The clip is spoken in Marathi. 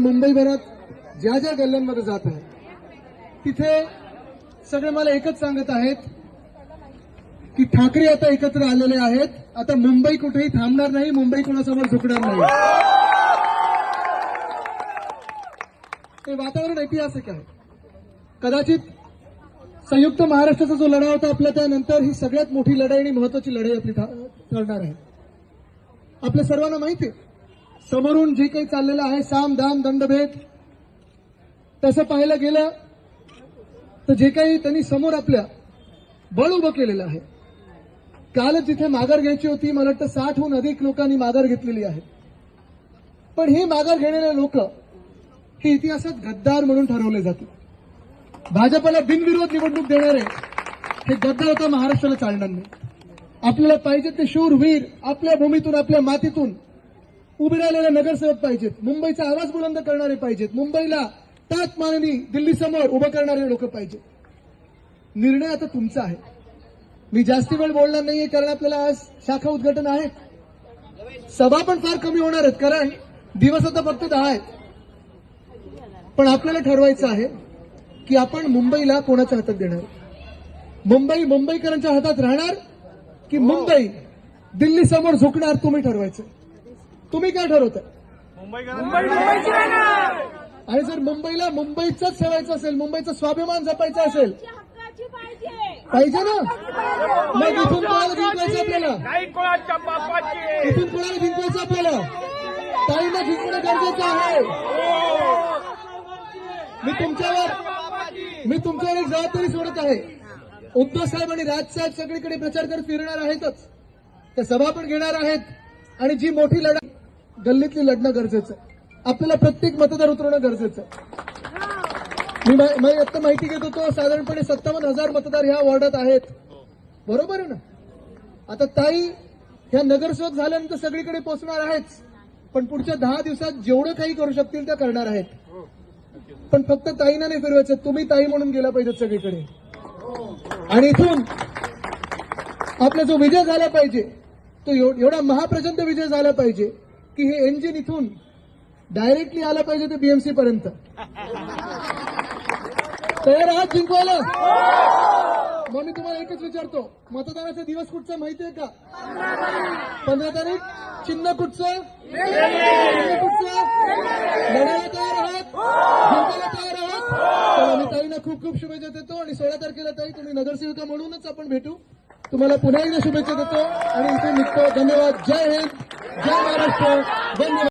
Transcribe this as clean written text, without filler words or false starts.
मुंबईभरात ज्या ज्या गल्ल्यांमध्ये जात आहे तिथे सगळे मला एकच सांगत आहेत की ठाकरे आता एकत्र आलेले आहेत. आता मुंबई कुठेही थांबणार नाही, मुंबई कोणासमोर झुकणार नाही. ते वातावरण ऐतिहासिक आहे. कदाचित संयुक्त महाराष्ट्राचा जो लढा होता आपल्या, त्यानंतर ही सगळ्यात मोठी लढाई आणि महत्वाची लढाई आपली ठरणार आहे. आपल्या सर्वांना माहिती आहे समोरून जे काही चाललेलं आहे साम दाम दंडभेद, तसं पाहायला गेलं तर जे काही त्यांनी समोर आपल्या बळ उभं केलेलं आहे. कालच जिथे माघार घ्यायची होती मला वाटतं 60हून अधिक लोकांनी माघार घेतलेली आहे. पण हे माघार घेणारे लोक हे इतिहासात गद्दार म्हणून ठरवले जातील. भाजपला बिनविरोध निवडणूक देणारे हे गद्दार होता महाराष्ट्राला चालणार नाही. आपल्याला पाहिजे ते शूरवीर आपल्या भूमीतून आपल्या मातीतून उभे राहिलेले नगरसेवक पाहिजेत. मुंबईचा आवाज बुलंद करणारे पाहिजेत. मुंबईला टाच माननी दिल्ली समोर उभं करणारे लोक पाहिजेत. निर्णय आता तुमचा आहे. मी जास्ती वेळ बोलणार नाहीये कारण आपल्याला आज शाखा उद्घाटन आहे. सभा पण फार कमी होणार आहेत कारण दिवस आता फक्त 10 आहेत. पण आपल्याला ठरवायचं आहे की आपण मुंबईला कोणाच्या हातात देणार. मुंबई मुंबईकरांच्या हातात राहणार की मुंबई दिल्ली समोर झुकणार, तुम्ही ठरवायचं. तुम्ही काय ठरवताय? आणि जर मुंबईला मुंबईचंच ठेवायचं असेल, मुंबईचा स्वाभिमान जपायचा असेल पाहिजे ना, मग इथून कोणाला जिंकवायचं आपल्याला? इथून कोणाला जिंकवायचं आपल्याला? ताईंना जिंकणं गरजेचं आहे. मी तुमच्यावर एक जबाबदारी सोडत आहे. उद्धव साहेब आणि राज साहेब सगळीकडे प्रचार करत फिरणार आहेतच, त्या सभा पण घेणार आहेत आणि जी मोठी लढाई गल्लीतली लढणं गरजेचं आहे. आपल्याला प्रत्येक मतदार उतरवणं गरजेचं आहे. मी आता माहिती घेत होतो साधारणपणे 57,000 मतदार ह्या वॉर्डात आहेत. बरोबर आहे ना? आता ताई ह्या नगरसेवक झाल्यानंतर सगळीकडे पोहोचणार आहेच, पण पुढच्या 10 दिवसात जेवढं काही करू शकतील त्या करणार आहेत. पण फक्त ताईंना नाही फिरवायचं, तुम्ही ताई म्हणून गेला पाहिजेत सगळीकडे. आणि इथून आपला जो विजय झाला पाहिजे तो एवढा महाप्रचंड विजय झाला पाहिजे की हे इंजिन इथून डायरेक्टली आलं पाहिजे ते बीएमसी पर्यंत. तयार आहात जिंकवायला? मग मी तुम्हाला एकच विचारतो, मतदानाचा दिवस कुठचा माहिती आहे का? 15 तारीख. चिन्ह कुठचं? कुठचं? लढायला तयार आहात? जिंकायला तयार आहात? तर आम्ही ताईंना खूप खूप शुभेच्छा देतो आणि 16 तारखेला ताई तुम्ही नगरसेविका म्हणूनच आपण भेटू. तुम्हाला पुन्हा एकदा शुभेच्छा देतो आणि इथे निघतो. धन्यवाद. जय हिंद, जय महाराष्ट्र. धन्यवाद.